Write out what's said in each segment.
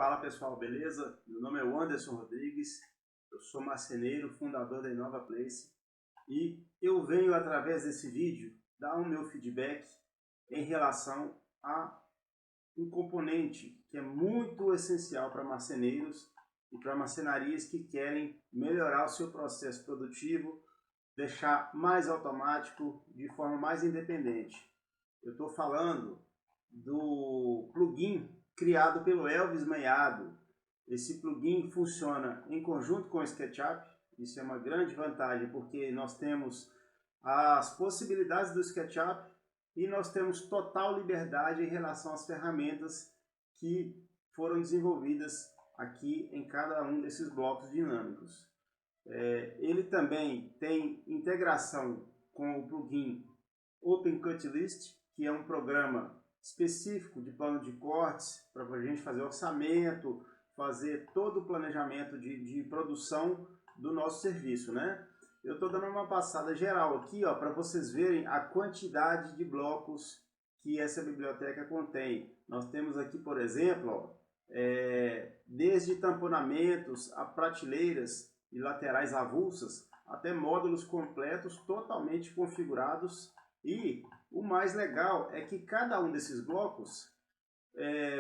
Fala pessoal, beleza? Meu nome é Anderson Rodrigues, eu sou marceneiro, fundador da Inova Place e eu venho através desse vídeo dar o meu feedback em relação a um componente que é muito essencial para marceneiros e para marcenarias que querem melhorar o seu processo produtivo, deixar mais automático, de forma mais independente. Eu estou falando do plugin criado pelo Elvis Meiado. Esse plugin funciona em conjunto com o SketchUp. Isso é uma grande vantagem porque nós temos as possibilidades do SketchUp e nós temos total liberdade em relação às ferramentas que foram desenvolvidas aqui em cada um desses blocos dinâmicos. Ele também tem integração com o plugin OpenCutList, que é um programa específico de plano de cortes para a gente fazer orçamento, fazer todo o planejamento de produção do nosso serviço, né? Eu estou dando uma passada geral aqui, ó, para vocês verem a quantidade de blocos que essa biblioteca contém. Nós temos aqui, por exemplo, ó, desde tamponamentos a prateleiras e laterais avulsas, até módulos completos totalmente configurados. E o mais legal é que cada um desses blocos,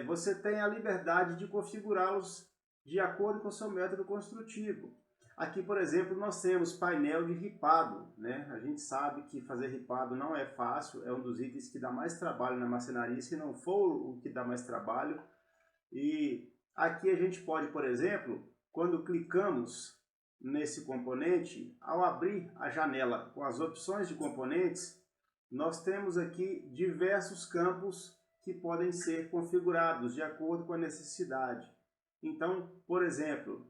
você tem a liberdade de configurá-los de acordo com o seu método construtivo. Aqui, por exemplo, nós temos painel de ripado, né? A gente sabe que fazer ripado não é fácil, é um dos itens que dá mais trabalho na marcenaria, se não for o que dá mais trabalho. E aqui a gente pode, por exemplo, quando clicamos nesse componente, ao abrir a janela com as opções de componentes, nós temos aqui diversos campos que podem ser configurados de acordo com a necessidade. Então, por exemplo,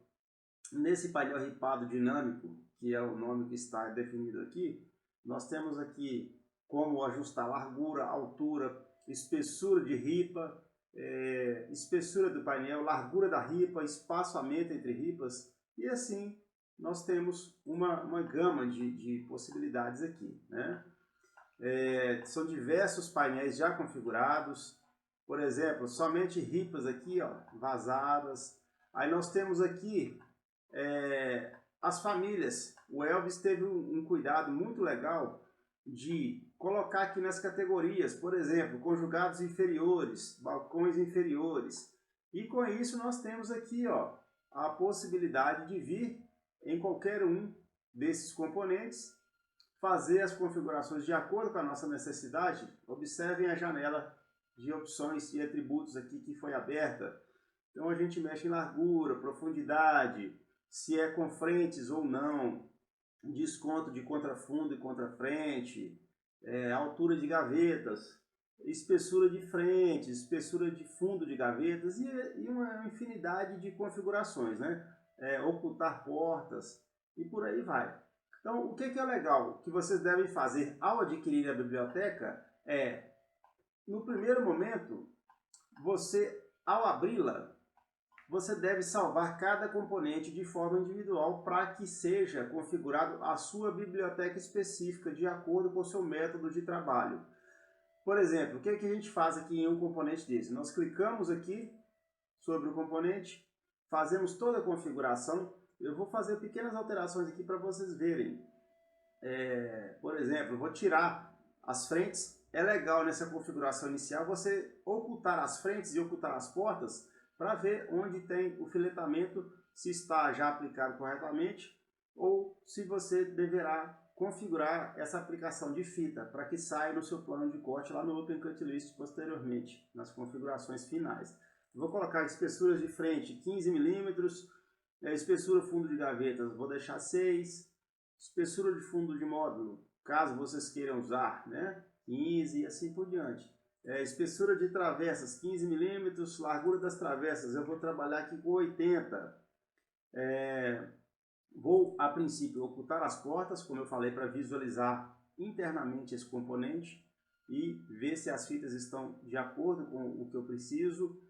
nesse painel ripado dinâmico, que é o nome que está definido aqui, nós temos aqui como ajustar largura, altura, espessura de ripa, espessura do painel, largura da ripa, espaçamento entre ripas, e assim nós temos uma gama de possibilidades aqui, né? São diversos painéis já configurados, por exemplo, somente ripas aqui, ó, vazadas. Aí nós temos aqui as famílias. O Elvis teve um cuidado muito legal de colocar aqui nas categorias, por exemplo, conjugados inferiores, balcões inferiores. E com isso nós temos aqui, ó, a possibilidade de vir em qualquer um desses componentes, fazer as configurações de acordo com a nossa necessidade. Observem a janela de opções e atributos aqui que foi aberta. Então a gente mexe em largura, profundidade, se é com frentes ou não, desconto de contrafundo e contrafrente, altura de gavetas, espessura de frente, espessura de fundo de gavetas e uma infinidade de configurações, né? Ocultar portas e por aí vai. Então, o que é legal que vocês devem fazer ao adquirir a biblioteca no primeiro momento, ao abri-la, você deve salvar cada componente de forma individual para que seja configurado a sua biblioteca específica de acordo com o seu método de trabalho. Por exemplo, o que a gente faz aqui em um componente desse? Nós clicamos aqui sobre o componente, fazemos toda a configuração. Eu vou fazer pequenas alterações aqui para vocês verem. Por exemplo, eu vou tirar as frentes. É legal nessa configuração inicial você ocultar as frentes e ocultar as portas para ver onde tem o filetamento, se está já aplicado corretamente ou se você deverá configurar essa aplicação de fita para que saia no seu plano de corte lá no OpenCutList posteriormente, nas configurações finais. Vou colocar espessuras de frente 15 mm, espessura fundo de gavetas vou deixar 6, espessura de fundo de módulo, caso vocês queiram usar, né, 15 e assim por diante. Espessura de travessas 15 mm, largura das travessas eu vou trabalhar aqui com 80. Vou a princípio ocultar as portas, como eu falei, para visualizar internamente esse componente e ver se as fitas estão de acordo com o que eu preciso.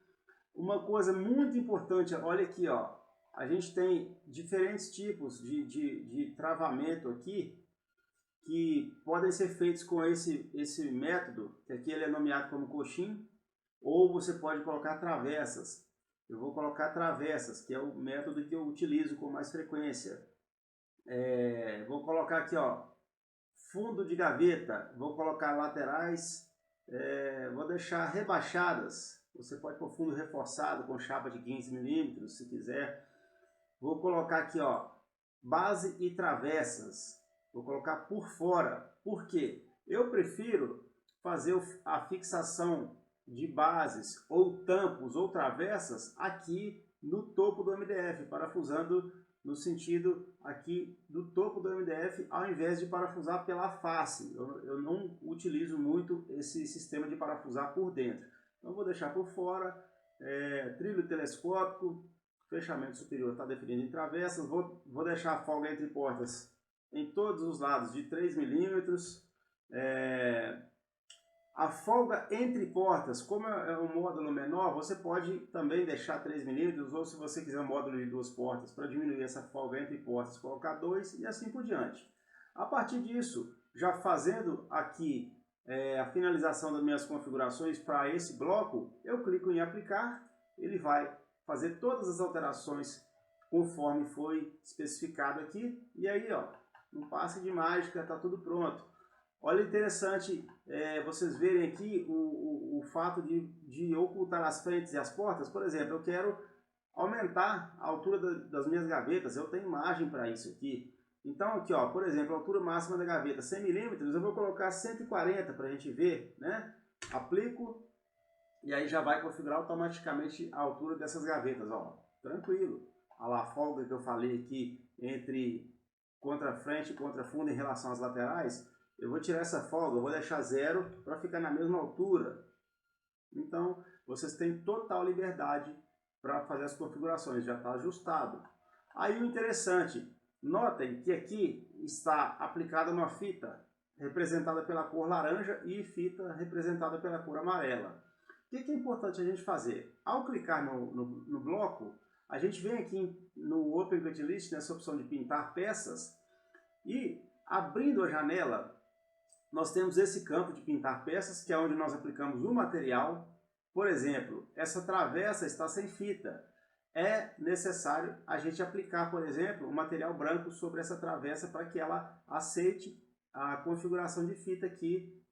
Uma coisa muito importante, olha aqui, ó, a gente tem diferentes tipos de travamento aqui que podem ser feitos com esse método, que aqui ele é nomeado como coxim, ou você pode colocar travessas. eu vou colocar travessas, que é o método que eu utilizo com mais frequência. Vou colocar aqui, ó, fundo de gaveta, vou colocar laterais, vou deixar rebaixadas. Você pode pôr fundo reforçado com chapa de 15 milímetros, se quiser. Vou colocar aqui, ó, base e travessas. Vou colocar por fora. Por quê? Eu prefiro fazer a fixação de bases ou tampos ou travessas aqui no topo do MDF, parafusando no sentido aqui do topo do MDF, ao invés de parafusar pela face. Eu não utilizo muito esse sistema de parafusar por dentro. Então vou deixar por fora, trilho telescópico, fechamento superior está definido em travessas, vou deixar a folga entre portas em todos os lados de 3 milímetros. A folga entre portas, como é um módulo menor, você pode também deixar 3 milímetros, ou se você quiser um módulo de 2 portas, para diminuir essa folga entre portas, colocar 2 e assim por diante. A partir disso, já fazendo aqui a finalização das minhas configurações para esse bloco, eu clico em aplicar, ele vai fazer todas as alterações conforme foi especificado aqui, e aí, ó, um passe de mágica, está tudo pronto. Olha, interessante vocês verem aqui o fato de ocultar as frentes e as portas. Por exemplo, eu quero aumentar a altura das minhas gavetas, eu tenho imagem para isso aqui. Então aqui, ó, por exemplo, a altura máxima da gaveta 100 milímetros, eu vou colocar 140 para a gente ver, né? Aplico e aí já vai configurar automaticamente a altura dessas gavetas, ó, tranquilo. Olha lá a folga que eu falei aqui entre contrafrente e contrafundo em relação às laterais. Eu vou tirar essa folga, eu vou deixar 0 para ficar na mesma altura. Então, vocês têm total liberdade para fazer as configurações, já está ajustado. Aí o interessante, notem que aqui está aplicada uma fita representada pela cor laranja e fita representada pela cor amarela. O que é importante a gente fazer? Ao clicar no bloco, a gente vem aqui no Open Cut List, nessa opção de pintar peças, e abrindo a janela, nós temos esse campo de pintar peças, que é onde nós aplicamos o material. Por exemplo, essa travessa está sem fita. É necessário a gente aplicar, por exemplo, um material branco sobre essa travessa para que ela aceite a configuração de fita aqui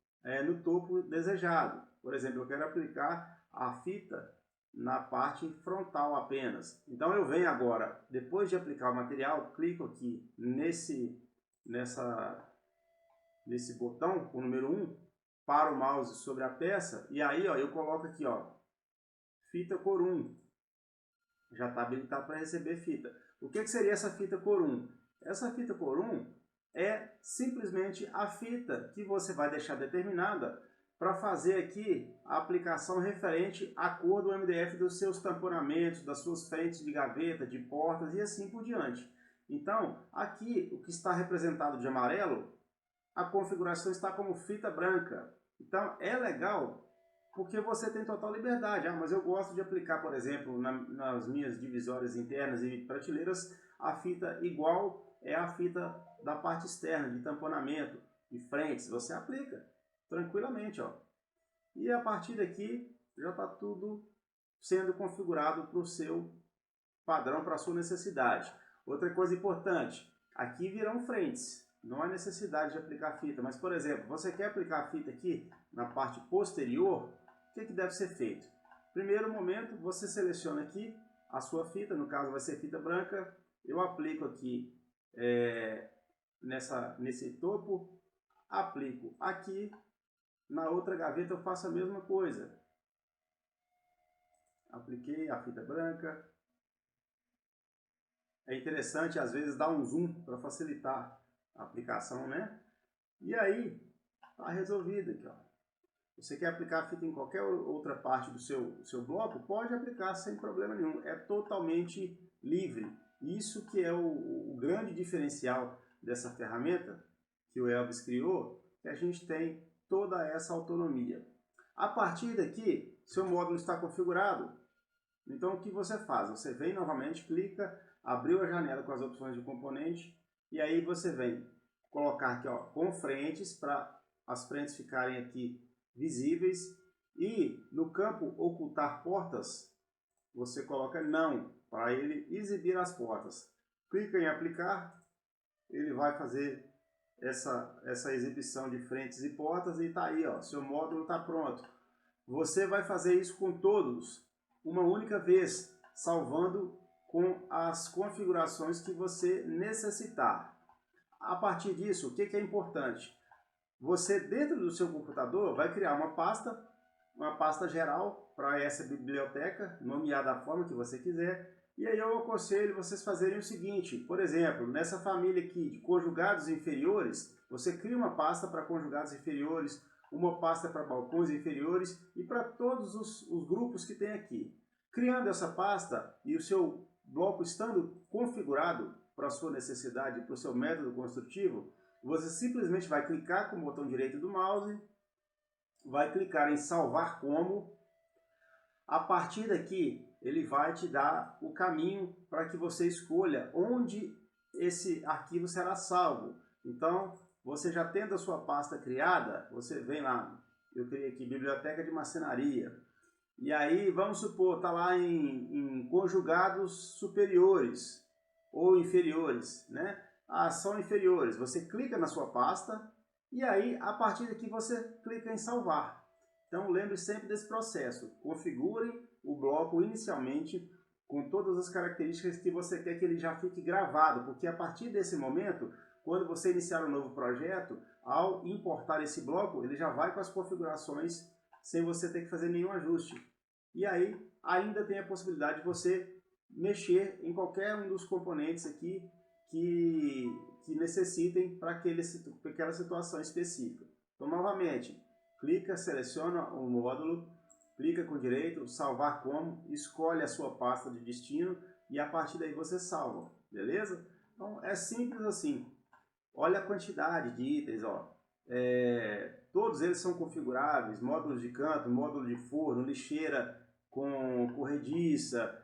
no topo desejado. Por exemplo, eu quero aplicar a fita na parte frontal apenas. Então eu venho agora, depois de aplicar o material, clico aqui nesse botão, o número 1, para o mouse sobre a peça, e aí, ó, eu coloco aqui, ó, fita cor 1. Já está habilitado para receber fita. O que seria essa fita cor 1? Essa fita cor 1 é simplesmente a fita que você vai deixar determinada para fazer aqui a aplicação referente à cor do MDF dos seus tamponamentos, das suas frentes de gaveta, de portas e assim por diante. Então, aqui o que está representado de amarelo, a configuração está como fita branca. Então é legal porque você tem total liberdade. Mas eu gosto de aplicar, por exemplo, nas minhas divisórias internas e prateleiras, a fita igual é a fita da parte externa, de tamponamento e frentes. Você aplica tranquilamente, ó. E a partir daqui já está tudo sendo configurado para o seu padrão, para a sua necessidade. Outra coisa importante, aqui virão frentes. Não há necessidade de aplicar fita, mas, por exemplo, você quer aplicar a fita aqui na parte posterior, o que deve ser feito? Primeiro momento, você seleciona aqui a sua fita, no caso vai ser fita branca, eu aplico aqui nesse topo, aplico aqui, na outra gaveta eu faço a mesma coisa. Apliquei a fita branca. É interessante, às vezes, dar um zoom para facilitar a aplicação, né? E aí, está resolvido aqui, ó. Você quer aplicar a fita em qualquer outra parte do seu bloco, pode aplicar sem problema nenhum. É totalmente livre. Isso que é o grande diferencial dessa ferramenta que o Elvis criou, que a gente tem toda essa autonomia. A partir daqui, seu módulo está configurado. Então, o que você faz? Você vem novamente, clica, abriu a janela com as opções de componente, e aí você vem colocar aqui, ó, com frentes, para as frentes ficarem aqui visíveis. E no campo ocultar portas, você coloca não, para ele exibir as portas. Clica em aplicar, ele vai fazer essa exibição de frentes e portas e está aí, ó, seu módulo está pronto. Você vai fazer isso com todos, uma única vez, salvando com as configurações que você necessitar. A partir disso, o que é importante? Você, dentro do seu computador, vai criar uma pasta geral para essa biblioteca, nomear da forma que você quiser. E aí eu aconselho vocês fazerem o seguinte, por exemplo, nessa família aqui de conjugados inferiores, você cria uma pasta para conjugados inferiores, uma pasta para balcões inferiores e para todos os grupos que tem aqui. Criando essa pasta e o seu bloco estando configurado para a sua necessidade, para o seu método construtivo, você simplesmente vai clicar com o botão direito do mouse, vai clicar em salvar como. A partir daqui, ele vai te dar o caminho para que você escolha onde esse arquivo será salvo. Então, você já tendo a sua pasta criada, você vem lá, eu criei aqui Biblioteca de Marcenaria. E aí, vamos supor, está lá em conjugados superiores ou inferiores, né? São inferiores. Você clica na sua pasta e aí, a partir daqui, você clica em salvar. Então, lembre sempre desse processo. Configure o bloco inicialmente com todas as características que você quer que ele já fique gravado, porque a partir desse momento, quando você iniciar um novo projeto, ao importar esse bloco, ele já vai com as configurações sem você ter que fazer nenhum ajuste. E aí, ainda tem a possibilidade de você mexer em qualquer um dos componentes aqui que necessitem para aquela situação específica. Então, novamente, clica, seleciona o módulo, clica com direito, salvar como, escolhe a sua pasta de destino e a partir daí você salva, beleza? Então é simples assim. Olha a quantidade de itens, ó. Todos eles são configuráveis, módulos de canto, módulo de forno, lixeira com corrediça,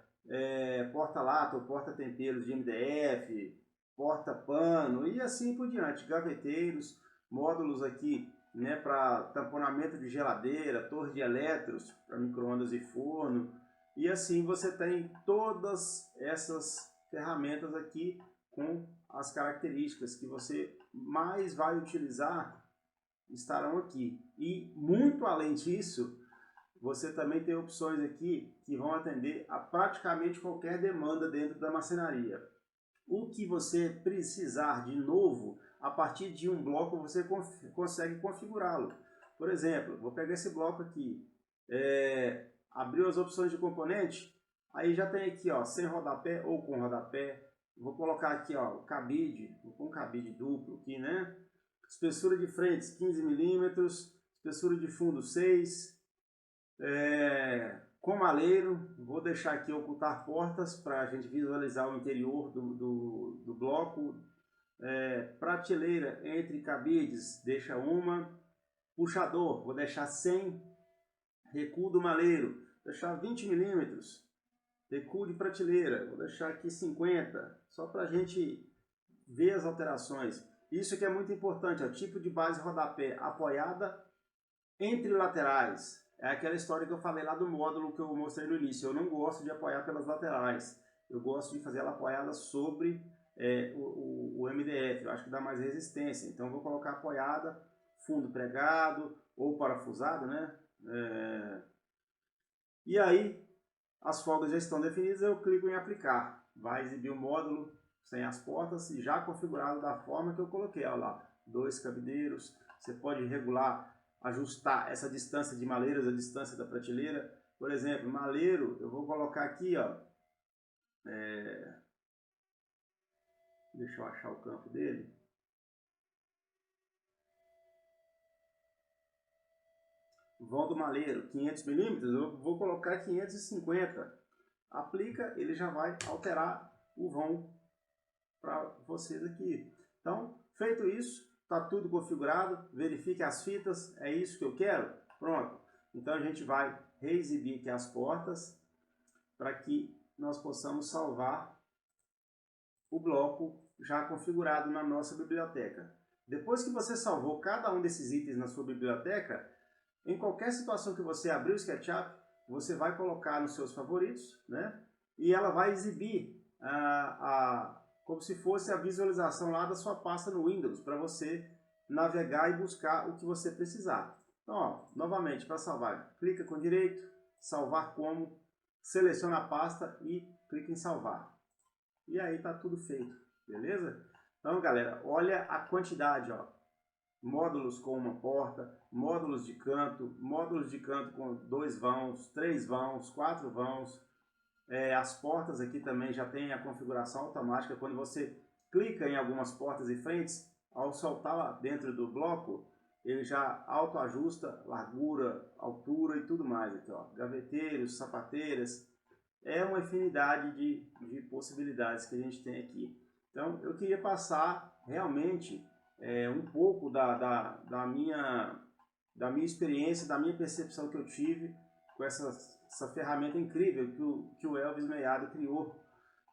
porta-lata ou porta-temperos de MDF, porta-pano e assim por diante, gaveteiros, módulos aqui, né, para tamponamento de geladeira, torre de elétrons para micro-ondas e forno, e assim você tem todas essas ferramentas aqui com as características que você mais vai utilizar estarão aqui. E muito além disso, você também tem opções aqui que vão atender a praticamente qualquer demanda dentro da marcenaria. O que você precisar de novo, a partir de um bloco você consegue configurá-lo. Por exemplo, vou pegar esse bloco aqui, abriu as opções de componente, aí já tem aqui, ó, sem rodapé ou com rodapé. Vou colocar aqui, ó, o cabide, vou pôr um cabide duplo aqui, né? Espessura de frentes 15 milímetros, espessura de fundo 6, com maleiro. Vou deixar aqui ocultar portas para a gente visualizar o interior do bloco. Prateleira entre cabides, deixa uma. Puxador, vou deixar 100. Recuo do maleiro, deixar 20 milímetros. Recuo de prateleira, vou deixar aqui 50, só para a gente ver as alterações. Isso que é muito importante, ó, tipo de base rodapé apoiada entre laterais. É aquela história que eu falei lá do módulo que eu mostrei no início. Eu não gosto de apoiar pelas laterais. Eu gosto de fazer ela apoiada sobre o MDF. Eu acho que dá mais resistência. Então eu vou colocar apoiada, fundo pregado ou parafusado, né? E aí, as folgas já estão definidas, eu clico em aplicar. Vai exibir o módulo sem as portas e já configurado da forma que eu coloquei. Olha lá, 2 cabideiros. Você pode regular, ajustar essa distância de maleiros, a distância da prateleira. Por exemplo, maleiro, eu vou colocar aqui, ó, deixa eu achar o campo dele. Vão do maleiro, 500 milímetros, eu vou colocar 550. Aplica, ele já vai alterar o vão para vocês aqui. Então, feito isso, está tudo configurado, verifique as fitas, é isso que eu quero? Pronto. Então a gente vai reexibir aqui as portas para que nós possamos salvar o bloco já configurado na nossa biblioteca. Depois que você salvou cada um desses itens na sua biblioteca, em qualquer situação que você abrir o SketchUp, você vai colocar nos seus favoritos, né? E ela vai exibir como se fosse a visualização lá da sua pasta no Windows, para você navegar e buscar o que você precisar. Então, ó, novamente, para salvar, clica com direito, salvar como, seleciona a pasta e clica em salvar. E aí tá tudo feito, beleza? Então, galera, olha a quantidade, ó. Módulos com uma porta, módulos de canto com 2 vãos, 3 vãos, 4 vãos. As portas aqui também já tem a configuração automática. Quando você clica em algumas portas e frentes, ao soltar lá dentro do bloco, ele já autoajusta largura, altura e tudo mais aqui, ó. Gaveteiros, sapateiras. É uma infinidade de possibilidades que a gente tem aqui. Então, eu queria passar realmente um pouco da minha experiência, da minha percepção que eu tive com essa ferramenta incrível que o Elvis Meiado criou.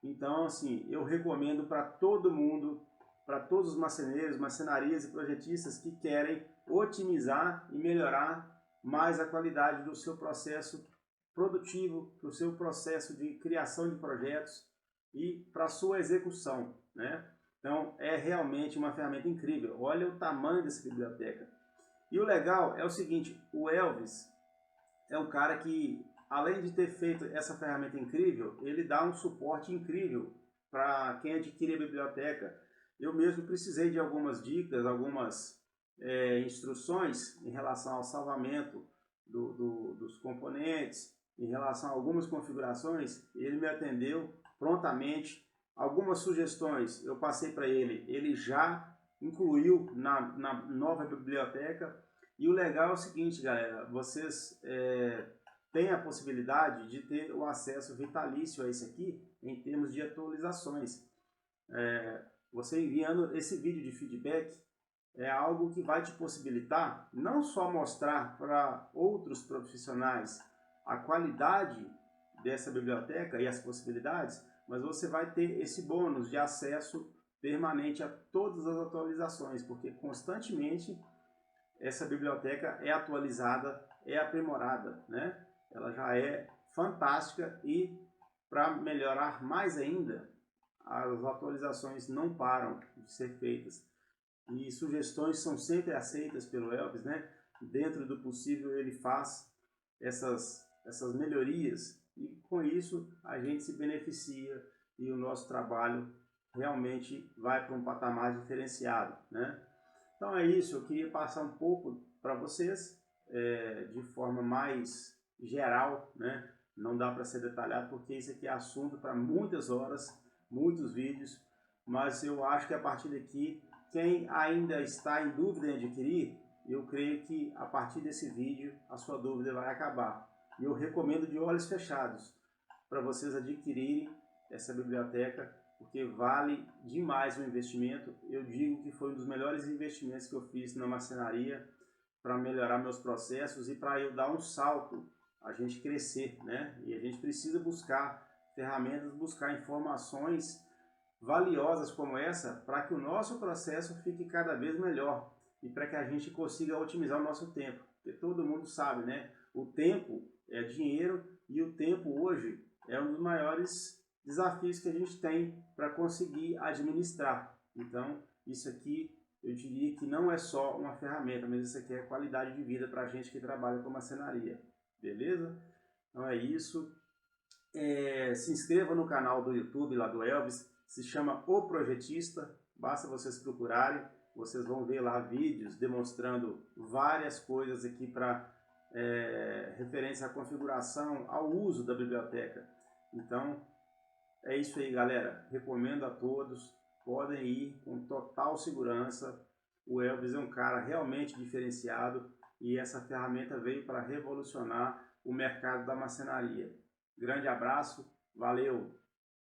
Então, assim, eu recomendo para todo mundo, para todos os marceneiros, marcenarias e projetistas que querem otimizar e melhorar mais a qualidade do seu processo produtivo, para o seu processo de criação de projetos e para a sua execução, né? Então, é realmente uma ferramenta incrível. Olha o tamanho dessa biblioteca. E o legal é o seguinte, o Elvis é um cara que, além de ter feito essa ferramenta incrível, ele dá um suporte incrível para quem adquire a biblioteca. Eu mesmo precisei de algumas dicas, algumas instruções em relação ao salvamento dos componentes, em relação a algumas configurações. Ele me atendeu prontamente. Algumas sugestões eu passei para ele, ele já incluiu na nova biblioteca. E o legal é o seguinte, galera, vocês têm a possibilidade de ter o acesso vitalício a isso aqui em termos de atualizações. Você enviando esse vídeo de feedback é algo que vai te possibilitar não só mostrar para outros profissionais a qualidade dessa biblioteca e as possibilidades, mas você vai ter esse bônus de acesso permanente a todas as atualizações, porque constantemente essa biblioteca é atualizada, é aprimorada, né? Ela já é fantástica e, para melhorar mais ainda, as atualizações não param de ser feitas. E sugestões são sempre aceitas pelo Elvis, né? Dentro do possível ele faz essas melhorias e com isso a gente se beneficia e o nosso trabalho realmente vai para um patamar diferenciado, né? Então é isso, eu queria passar um pouco para vocês de forma mais geral, né? Não dá para ser detalhado porque isso aqui é assunto para muitas horas, muitos vídeos, mas eu acho que a partir daqui, quem ainda está em dúvida em adquirir, eu creio que a partir desse vídeo a sua dúvida vai acabar. E eu recomendo de olhos fechados para vocês adquirirem essa biblioteca, porque vale demais o investimento. Eu digo que foi um dos melhores investimentos que eu fiz na marcenaria para melhorar meus processos e para eu dar um salto, a gente crescer, né? E a gente precisa buscar ferramentas, buscar informações valiosas como essa para que o nosso processo fique cada vez melhor e para que a gente consiga otimizar o nosso tempo. Porque todo mundo sabe, né? O tempo é dinheiro e o tempo hoje é um dos maiores desafios que a gente tem para conseguir administrar. Então, isso aqui eu diria que não é só uma ferramenta, mas isso aqui é qualidade de vida para a gente que trabalha com marcenaria. Beleza? Então é isso. Se inscreva no canal do YouTube lá do Elvis, se chama O Projetista, basta vocês procurarem, vocês vão ver lá vídeos demonstrando várias coisas aqui para referência à configuração, ao uso da biblioteca. Então, é isso aí, galera. Recomendo a todos. Podem ir com total segurança. O Elvis é um cara realmente diferenciado e essa ferramenta veio para revolucionar o mercado da marcenaria. Grande abraço. Valeu!